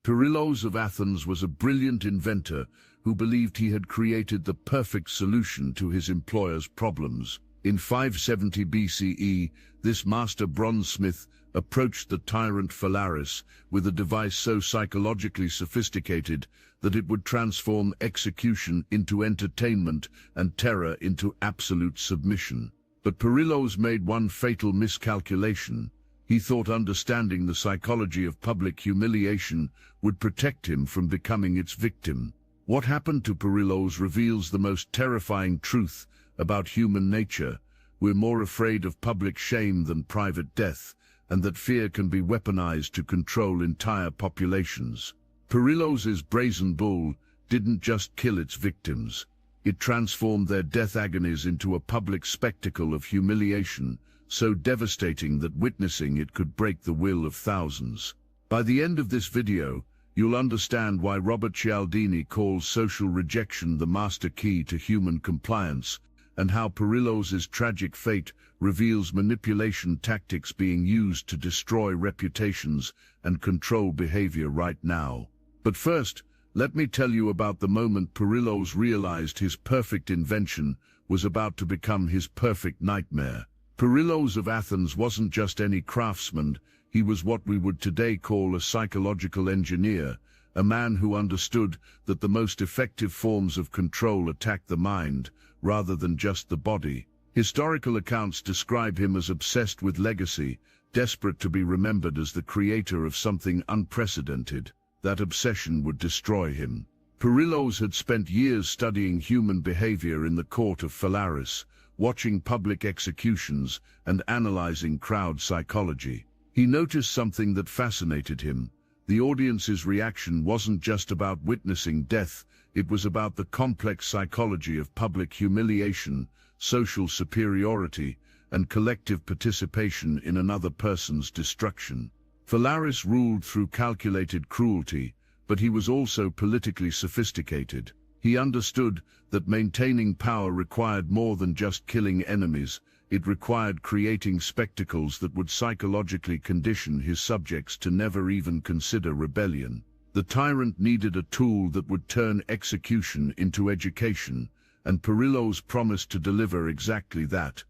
Perillos of Athens was a brilliant inventor who believed he had created the perfect solution to his employer's problems. In 570 BCE, this master bronzesmith approached the tyrant Phalaris with a device so psychologically sophisticated that it would transform execution into entertainment and terror into absolute submission. But Perillos made one fatal miscalculation. He thought understanding the psychology of public humiliation would protect him from becoming its victim. What happened to Perillos reveals the most terrifying truth about human nature. We're more afraid of public shame than private death, and that fear can be weaponized to control entire populations. Perillos' Brazen Bull didn't just kill its victims. It transformed their death agonies into a public spectacle of humiliation, so devastating that witnessing it could break the will of thousands. By the end of this video, you'll understand why Robert Cialdini calls social rejection the master key to human compliance, and how Perillos' tragic fate reveals manipulation tactics being used to destroy reputations and control behavior right now. But first, let me tell you about the moment Perillos realized his perfect invention was about to become his perfect nightmare. Perillos of Athens wasn't just any craftsman, he was what we would today call a psychological engineer, a man who understood that the most effective forms of control attack the mind, rather than just the body. Historical accounts describe him as obsessed with legacy, desperate to be remembered as the creator of something unprecedented. That obsession would destroy him. Perillos had spent years studying human behavior in the court of Phalaris, watching public executions and analyzing crowd psychology. He noticed something that fascinated him. The audience's reaction wasn't just about witnessing death, it was about the complex psychology of public humiliation, social superiority, and collective participation in another person's destruction. Phalaris ruled through calculated cruelty, but he was also politically sophisticated. He understood that maintaining power required more than just killing enemies. It required creating spectacles that would psychologically condition his subjects to never even consider rebellion. The tyrant needed a tool that would turn execution into education, and Perillos promised to deliver exactly that.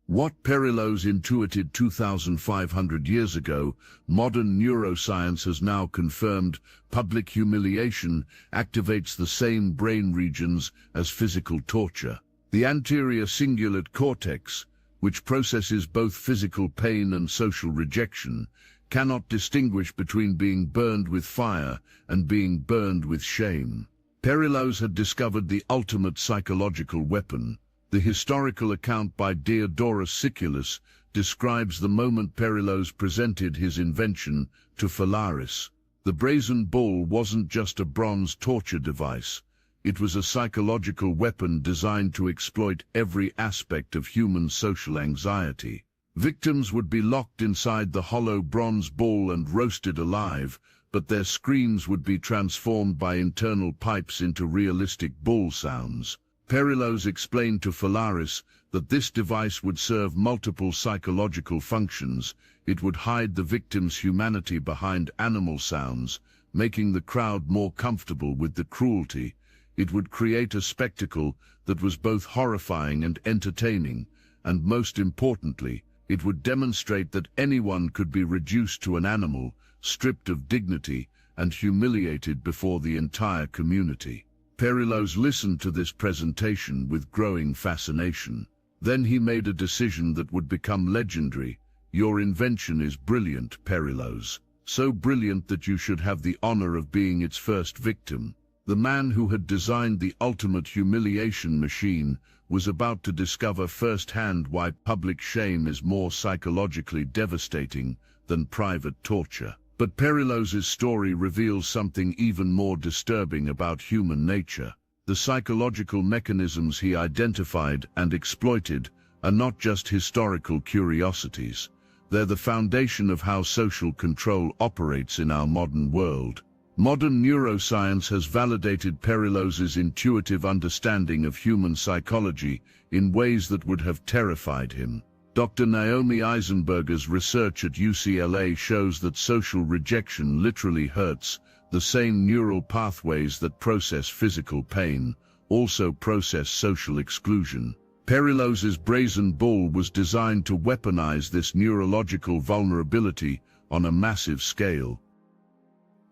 What Perillos intuited 2,500 years ago, modern neuroscience has now confirmed. Public humiliation activates the same brain regions as physical torture. The anterior cingulate cortex, which processes both physical pain and social rejection, cannot distinguish between being burned with fire and being burned with shame. Perillos had discovered the ultimate psychological weapon. The historical account by Diodorus Siculus describes the moment Perillos presented his invention to Phalaris. The Brazen Bull wasn't just a bronze torture device. It was a psychological weapon designed to exploit every aspect of human social anxiety. Victims would be locked inside the hollow bronze bull and roasted alive, but their screams would be transformed by internal pipes into realistic bull sounds. Perillos explained to Phalaris that this device would serve multiple psychological functions. It would hide the victim's humanity behind animal sounds, making the crowd more comfortable with the cruelty. It would create a spectacle that was both horrifying and entertaining, and most importantly, it would demonstrate that anyone could be reduced to an animal, stripped of dignity, and humiliated before the entire community. Perillos listened to this presentation with growing fascination. Then he made a decision that would become legendary. Your invention is brilliant, Perillos. So brilliant that you should have the honor of being its first victim. The man who had designed the ultimate humiliation machine was about to discover firsthand why public shame is more psychologically devastating than private torture. But Perillos' story reveals something even more disturbing about human nature. The psychological mechanisms he identified and exploited are not just historical curiosities. They're the foundation of how social control operates in our modern world. Modern neuroscience has validated Perillos' intuitive understanding of human psychology in ways that would have terrified him. Dr. Naomi Eisenberger's research at UCLA shows that social rejection literally hurts. The same neural pathways that process physical pain also process social exclusion. Perillos' Brazen Bull was designed to weaponize this neurological vulnerability on a massive scale.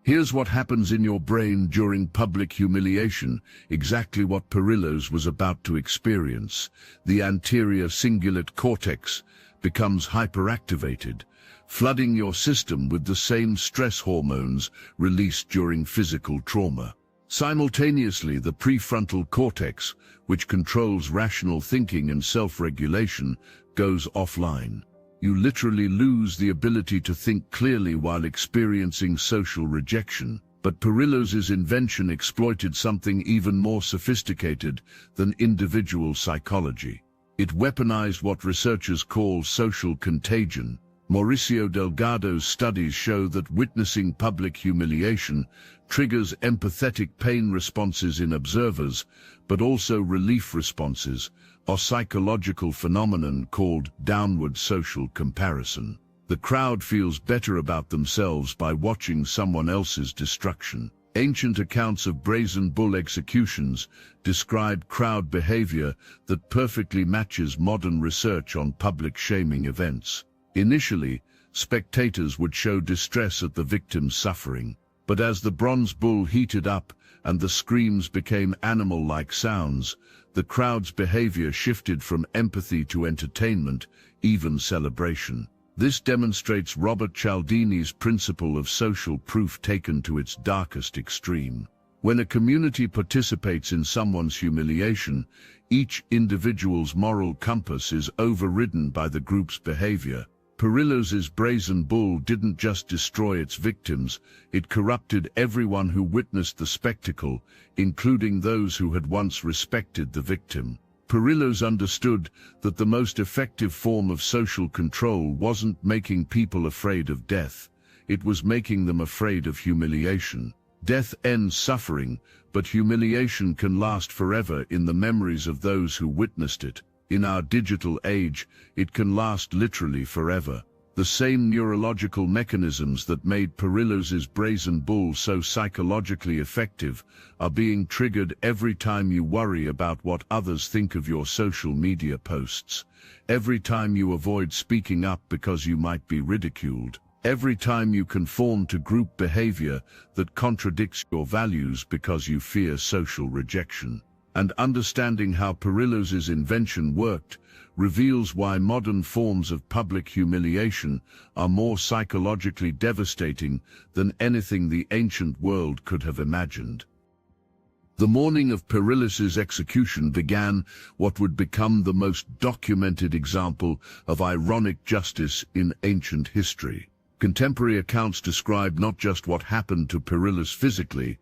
Here's what happens in your brain during public humiliation, exactly what Perillos was about to experience. The anterior cingulate cortex becomes hyperactivated, flooding your system with the same stress hormones released during physical trauma. Simultaneously, the prefrontal cortex, which controls rational thinking and self-regulation, goes offline. You literally lose the ability to think clearly while experiencing social rejection. But Perillos' invention exploited something even more sophisticated than individual psychology. It weaponized what researchers call social contagion. Mauricio Delgado's studies show that witnessing public humiliation triggers empathetic pain responses in observers, but also relief responses, a psychological phenomenon called downward social comparison. The crowd feels better about themselves by watching someone else's destruction. Ancient accounts of Brazen Bull executions describe crowd behavior that perfectly matches modern research on public shaming events. Initially, spectators would show distress at the victim's suffering, but as the bronze bull heated up and the screams became animal-like sounds, the crowd's behavior shifted from empathy to entertainment, even celebration. This demonstrates Robert Cialdini's principle of social proof taken to its darkest extreme. When a community participates in someone's humiliation, each individual's moral compass is overridden by the group's behavior. Perillos' Brazen Bull didn't just destroy its victims, it corrupted everyone who witnessed the spectacle, including those who had once respected the victim. Perillos understood that the most effective form of social control wasn't making people afraid of death, it was making them afraid of humiliation. Death ends suffering, but humiliation can last forever in the memories of those who witnessed it. In our digital age, it can last literally forever. The same neurological mechanisms that made Perillos' Brazen Bull so psychologically effective are being triggered every time you worry about what others think of your social media posts, every time you avoid speaking up because you might be ridiculed, every time you conform to group behavior that contradicts your values because you fear social rejection. And understanding how Perillos' invention worked reveals why modern forms of public humiliation are more psychologically devastating than anything the ancient world could have imagined. The morning of Perillos' execution began what would become the most documented example of ironic justice in ancient history. Contemporary accounts describe not just what happened to Perillos physically,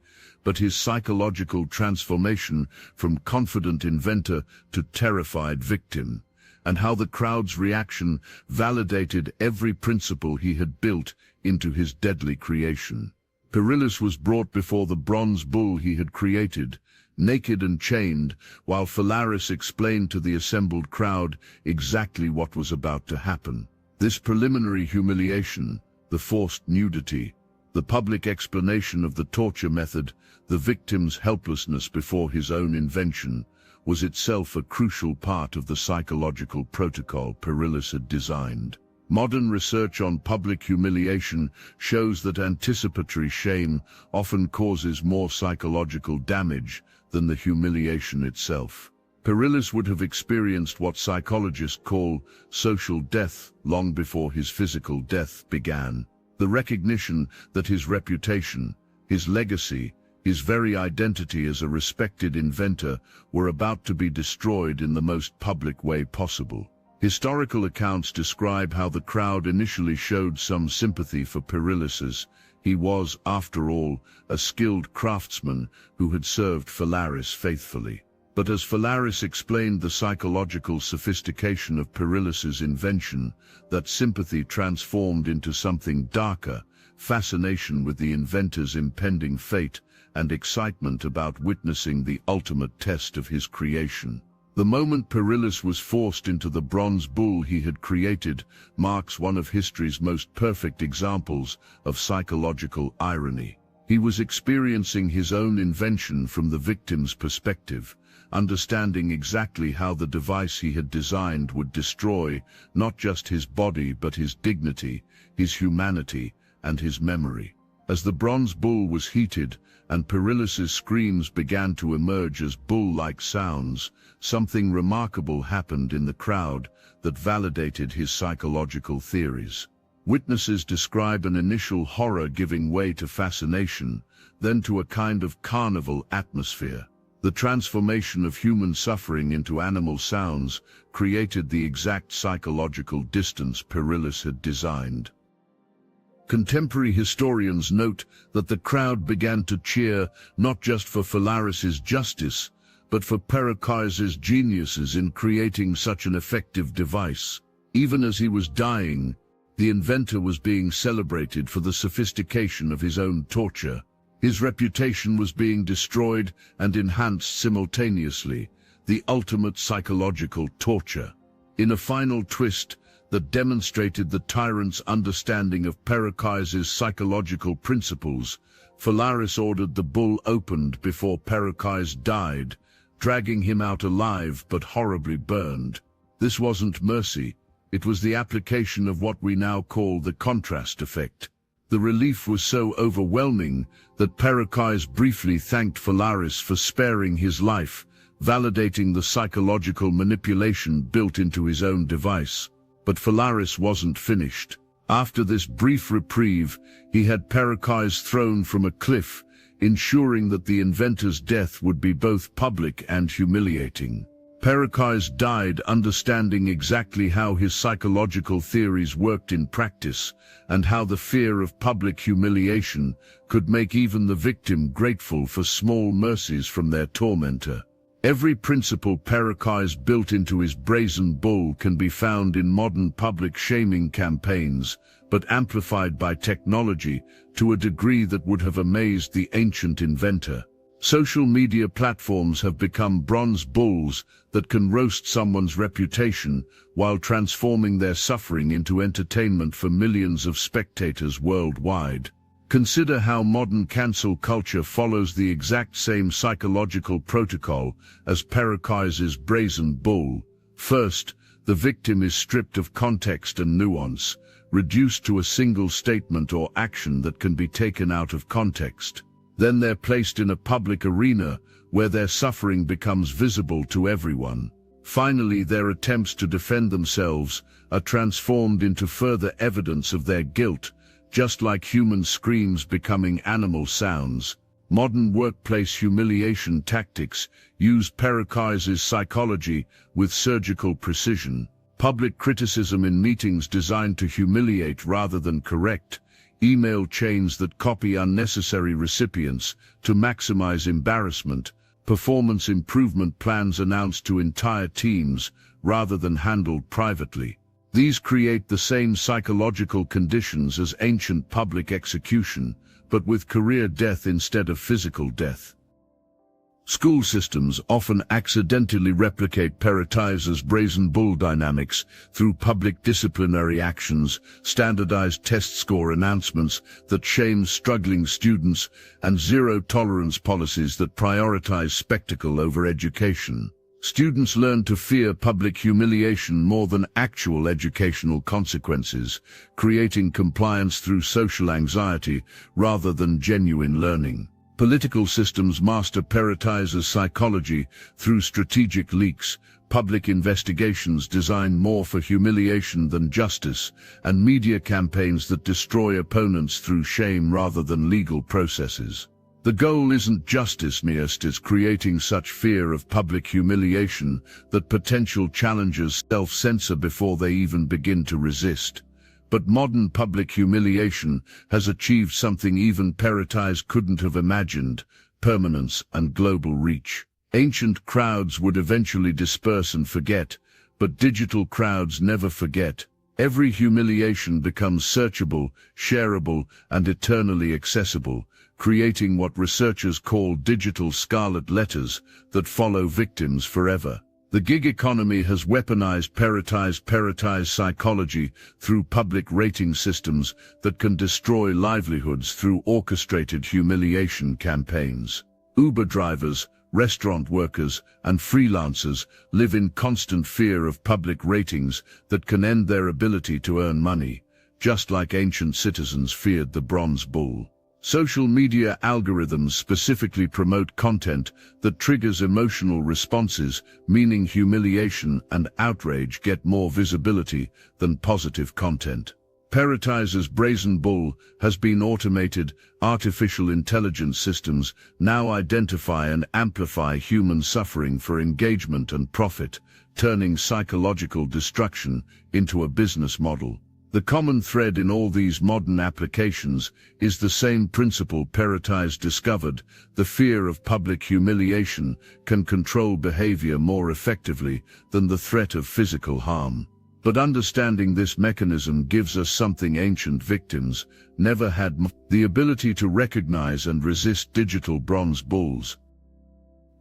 but his psychological transformation from confident inventor to terrified victim, and how the crowd's reaction validated every principle he had built into his deadly creation. Perillos was brought before the bronze bull he had created, naked and chained, while Phalaris explained to the assembled crowd exactly what was about to happen. This preliminary humiliation, the forced nudity, the public explanation of the torture method, the victim's helplessness before his own invention, was itself a crucial part of the psychological protocol Perillos had designed. Modern research on public humiliation shows that anticipatory shame often causes more psychological damage than the humiliation itself. Perillos would have experienced what psychologists call social death long before his physical death began. The recognition that his reputation, his legacy, his very identity as a respected inventor were about to be destroyed in the most public way possible. Historical accounts describe how the crowd initially showed some sympathy for Perillos. He was, after all, a skilled craftsman who had served Phalaris faithfully. But as Phalaris explained the psychological sophistication of Perillos' invention, that sympathy transformed into something darker, fascination with the inventor's impending fate, and excitement about witnessing the ultimate test of his creation. The moment Perillos was forced into the bronze bull he had created marks one of history's most perfect examples of psychological irony. He was experiencing his own invention from the victim's perspective, understanding exactly how the device he had designed would destroy not just his body but his dignity, his humanity, and his memory. As the bronze bull was heated and Perillos's screams began to emerge as bull-like sounds, something remarkable happened in the crowd that validated his psychological theories. Witnesses describe an initial horror giving way to fascination, then to a kind of carnival atmosphere. The transformation of human suffering into animal sounds created the exact psychological distance Perillos had designed. Contemporary historians note that the crowd began to cheer not just for Phalaris's justice, but for Pericles' geniuses in creating such an effective device. Even as he was dying, the inventor was being celebrated for the sophistication of his own torture. His reputation was being destroyed and enhanced simultaneously, the ultimate psychological torture. In a final twist that demonstrated the tyrant's understanding of Pericles' psychological principles, Phalaris ordered the bull opened before Pericles died, dragging him out alive but horribly burned. This wasn't mercy, it was the application of what we now call the contrast effect. The relief was so overwhelming that Pericles briefly thanked Phalaris for sparing his life, validating the psychological manipulation built into his own device. But Phalaris wasn't finished. After this brief reprieve, he had Pericles thrown from a cliff, ensuring that the inventor's death would be both public and humiliating. Pericles died understanding exactly how his psychological theories worked in practice, and how the fear of public humiliation could make even the victim grateful for small mercies from their tormentor. Every principle Pericles built into his Brazen Bull can be found in modern public shaming campaigns, but amplified by technology to a degree that would have amazed the ancient inventor. Social media platforms have become bronze bulls that can roast someone's reputation while transforming their suffering into entertainment for millions of spectators worldwide. Consider how modern cancel culture follows the exact same psychological protocol as Pericles' Brazen Bull. First, the victim is stripped of context and nuance, reduced to a single statement or action that can be taken out of context. Then they're placed in a public arena where their suffering becomes visible to everyone. Finally, their attempts to defend themselves are transformed into further evidence of their guilt, just like human screams becoming animal sounds. Modern workplace humiliation tactics use Pericles' psychology with surgical precision. Public criticism in meetings designed to humiliate rather than correct, email chains that copy unnecessary recipients to maximize embarrassment, performance improvement plans announced to entire teams rather than handled privately. These create the same psychological conditions as ancient public execution, but with career death instead of physical death. School systems often accidentally replicate Pericles' Brazen Bull dynamics through public disciplinary actions, standardized test score announcements that shame struggling students, and zero-tolerance policies that prioritize spectacle over education. Students learn to fear public humiliation more than actual educational consequences, creating compliance through social anxiety rather than genuine learning. Political systems master Pericles' psychology through strategic leaks, public investigations designed more for humiliation than justice, and media campaigns that destroy opponents through shame rather than legal processes. The goal isn't justice, it's creating such fear of public humiliation that potential challengers self-censor before they even begin to resist. But modern public humiliation has achieved something even Pericles couldn't have imagined: permanence and global reach. Ancient crowds would eventually disperse and forget, but digital crowds never forget. Every humiliation becomes searchable, shareable, and eternally accessible, creating what researchers call digital scarlet letters that follow victims forever. The gig economy has weaponized peritized psychology through public rating systems that can destroy livelihoods through orchestrated humiliation campaigns. Uber drivers, restaurant workers, and freelancers live in constant fear of public ratings that can end their ability to earn money, just like ancient citizens feared the Bronze Bull. Social media algorithms specifically promote content that triggers emotional responses, meaning humiliation and outrage get more visibility than positive content. Peritizer's Brazen Bull has been automated. Artificial intelligence systems now identify and amplify human suffering for engagement and profit, turning psychological destruction into a business model. The common thread in all these modern applications is the same principle Peritized discovered: the fear of public humiliation can control behavior more effectively than the threat of physical harm. But understanding this mechanism gives us something ancient victims never had: the ability to recognize and resist digital bronze bulls.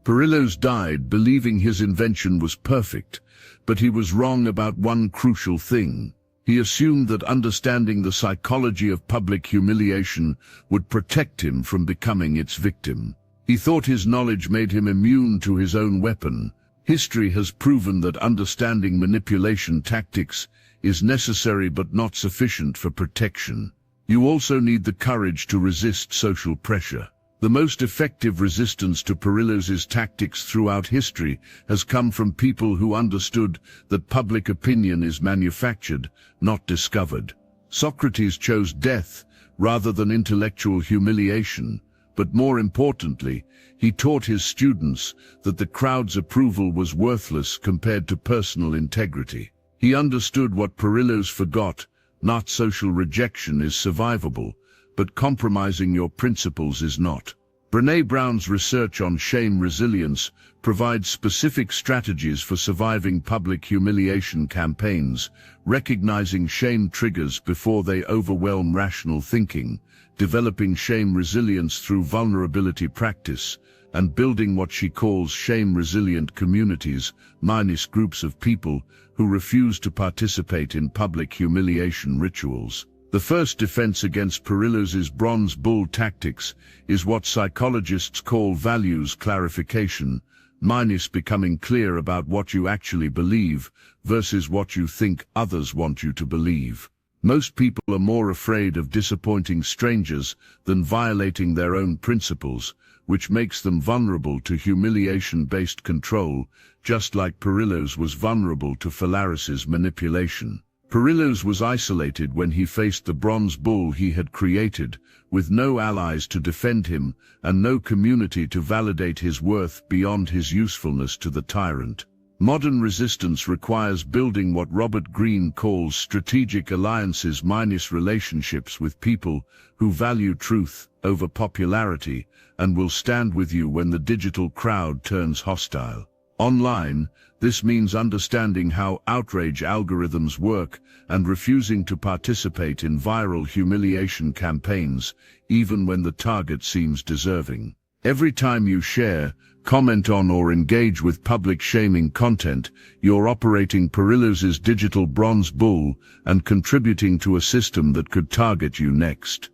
Perillos died believing his invention was perfect, but he was wrong about one crucial thing. He assumed that understanding the psychology of public humiliation would protect him from becoming its victim. He thought his knowledge made him immune to his own weapon. History has proven that understanding manipulation tactics is necessary but not sufficient for protection. You also need the courage to resist social pressure. The most effective resistance to Perillos' tactics throughout history has come from people who understood that public opinion is manufactured, not discovered. Socrates chose death rather than intellectual humiliation, but more importantly, he taught his students that the crowd's approval was worthless compared to personal integrity. He understood what Perillos forgot: not social rejection is survivable, but compromising your principles is not. Brené Brown's research on shame resilience provides specific strategies for surviving public humiliation campaigns, recognizing shame triggers before they overwhelm rational thinking, developing shame resilience through vulnerability practice, and building what she calls shame-resilient communities, minus groups of people who refuse to participate in public humiliation rituals. The first defense against Perillos' bronze bull tactics is what psychologists call values clarification, minus becoming clear about what you actually believe versus what you think others want you to believe. Most people are more afraid of disappointing strangers than violating their own principles, which makes them vulnerable to humiliation-based control, just like Perillos was vulnerable to Phalaris's manipulation. Perillos was isolated when he faced the bronze bull he had created, with no allies to defend him and no community to validate his worth beyond his usefulness to the tyrant. Modern resistance requires building what Robert Greene calls strategic alliances minus relationships with people who value truth over popularity and will stand with you when the digital crowd turns hostile. Online, this means understanding how outrage algorithms work and refusing to participate in viral humiliation campaigns, even when the target seems deserving. Every time you share, comment on or engage with public shaming content, you're operating Perillos' digital bronze bull and contributing to a system that could target you next.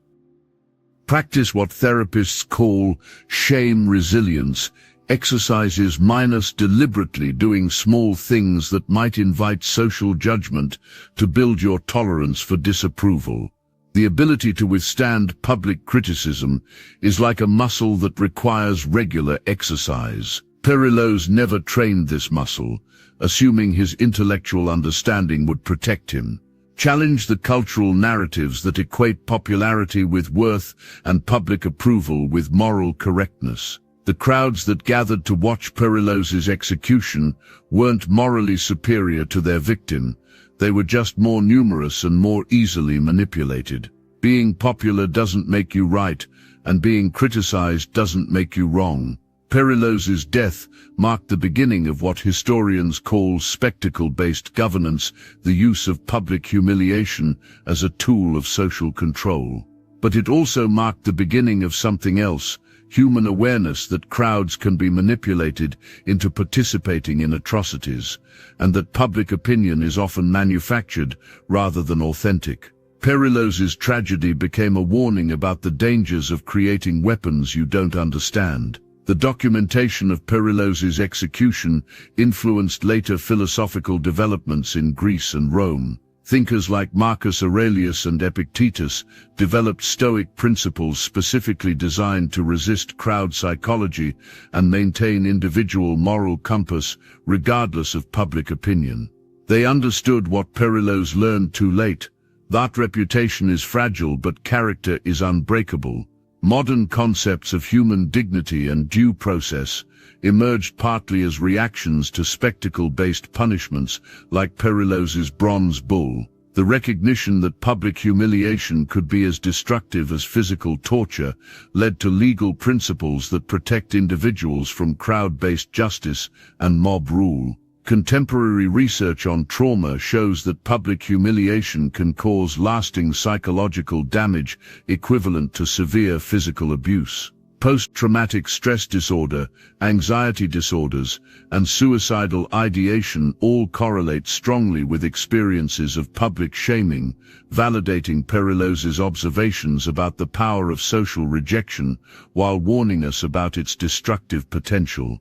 Practice what therapists call shame resilience, exercises minus deliberately doing small things that might invite social judgment to build your tolerance for disapproval. The ability to withstand public criticism is like a muscle that requires regular exercise. Perillos never trained this muscle, assuming his intellectual understanding would protect him. Challenge the cultural narratives that equate popularity with worth and public approval with moral correctness. The crowds that gathered to watch Perillos' execution weren't morally superior to their victim. They were just more numerous and more easily manipulated. Being popular doesn't make you right, and being criticized doesn't make you wrong. Perillos' death marked the beginning of what historians call spectacle-based governance, the use of public humiliation as a tool of social control. But it also marked the beginning of something else: human awareness that crowds can be manipulated into participating in atrocities, and that public opinion is often manufactured rather than authentic. Perillos' tragedy became a warning about the dangers of creating weapons you don't understand. The documentation of Perillos' execution influenced later philosophical developments in Greece and Rome. Thinkers like Marcus Aurelius and Epictetus developed Stoic principles specifically designed to resist crowd psychology and maintain individual moral compass regardless of public opinion. They understood what Perillos learned too late, that reputation is fragile but character is unbreakable. Modern concepts of human dignity and due process emerged partly as reactions to spectacle-based punishments like Perillos' Bronze Bull. The recognition that public humiliation could be as destructive as physical torture led to legal principles that protect individuals from crowd-based justice and mob rule. Contemporary research on trauma shows that public humiliation can cause lasting psychological damage equivalent to severe physical abuse. Post-traumatic stress disorder, anxiety disorders, and suicidal ideation all correlate strongly with experiences of public shaming, validating Perillos' observations about the power of social rejection while warning us about its destructive potential.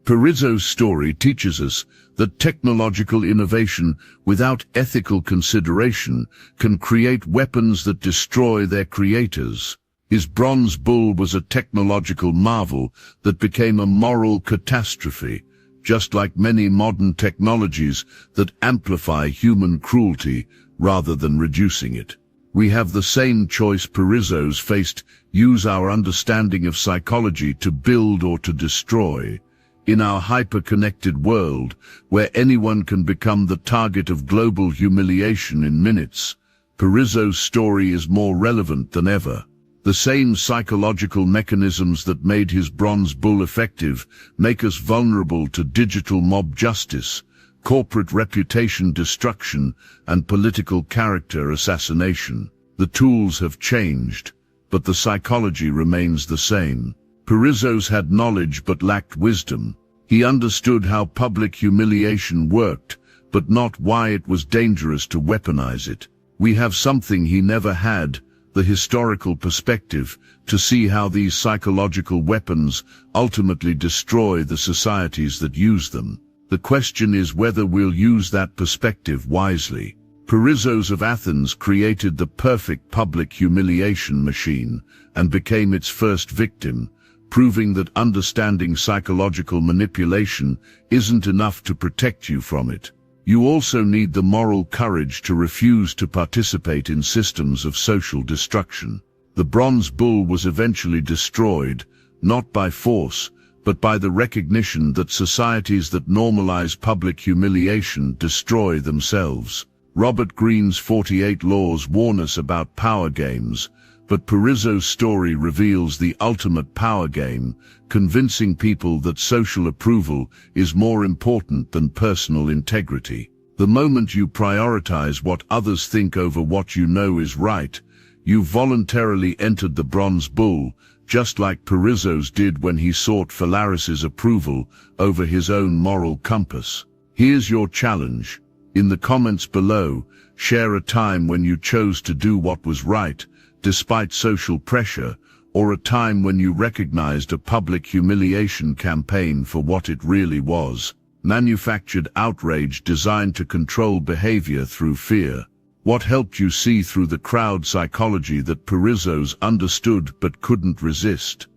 Perillos' story teaches us that technological innovation without ethical consideration can create weapons that destroy their creators. His Bronze Bull was a technological marvel that became a moral catastrophe, just like many modern technologies that amplify human cruelty rather than reducing it. We have the same choice Perillos faced: use our understanding of psychology to build or to destroy. In our hyper-connected world, where anyone can become the target of global humiliation in minutes, Perillos' story is more relevant than ever. The same psychological mechanisms that made his Bronze Bull effective make us vulnerable to digital mob justice, corporate reputation destruction, and political character assassination. The tools have changed, but the psychology remains the same. Perillos had knowledge but lacked wisdom. He understood how public humiliation worked, but not why it was dangerous to weaponize it. We have something he never had: the historical perspective, to see how these psychological weapons ultimately destroy the societies that use them. The question is whether we'll use that perspective wisely. Perillos of Athens created the perfect public humiliation machine and became its first victim, proving that understanding psychological manipulation isn't enough to protect you from it. You also need the moral courage to refuse to participate in systems of social destruction. The Bronze Bull was eventually destroyed, not by force, but by the recognition that societies that normalize public humiliation destroy themselves. Robert Greene's 48 Laws warn us about power games, but Perillos' story reveals the ultimate power game, convincing people that social approval is more important than personal integrity. The moment you prioritize what others think over what you know is right, you voluntarily entered the Bronze Bull, just like Perillos did when he sought Phalaris's approval over his own moral compass. Here's your challenge. In the comments below, share a time when you chose to do what was right, despite social pressure, or a time when you recognized a public humiliation campaign for what it really was: manufactured outrage designed to control behavior through fear. What helped you see through the crowd psychology that Perillos understood but couldn't resist?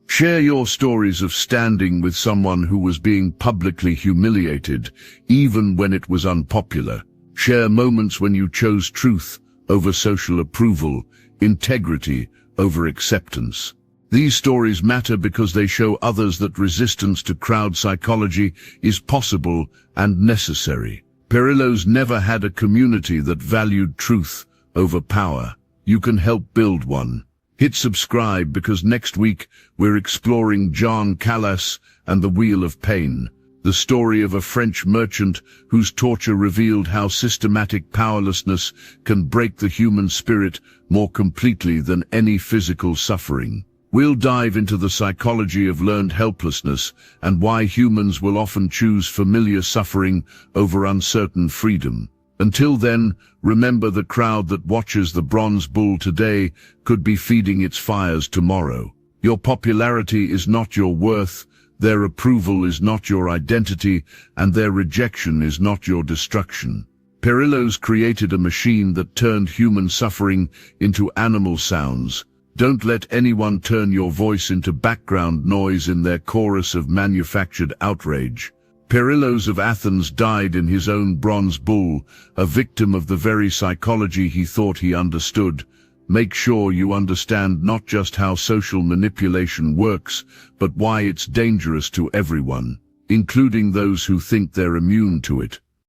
Share your stories of standing with someone who was being publicly humiliated, even when it was unpopular. Share moments when you chose truth over social approval, integrity over acceptance. These stories matter because they show others that resistance to crowd psychology is possible and necessary. Perillos never had a community that valued truth over power. You can help build one. Hit subscribe because next week we're exploring John Callas and the Wheel of Pain, the story of a French merchant whose torture revealed how systematic powerlessness can break the human spirit more completely than any physical suffering. We'll dive into the psychology of learned helplessness and why humans will often choose familiar suffering over uncertain freedom. Until then, remember, the crowd that watches the Bronze Bull today could be feeding its fires tomorrow. Your popularity is not your worth, their approval is not your identity, and their rejection is not your destruction. Perillos created a machine that turned human suffering into animal sounds. Don't let anyone turn your voice into background noise in their chorus of manufactured outrage. Perillos of Athens died in his own bronze bull, a victim of the very psychology he thought he understood. Make sure you understand not just how social manipulation works, but why it's dangerous to everyone, including those who think they're immune to it.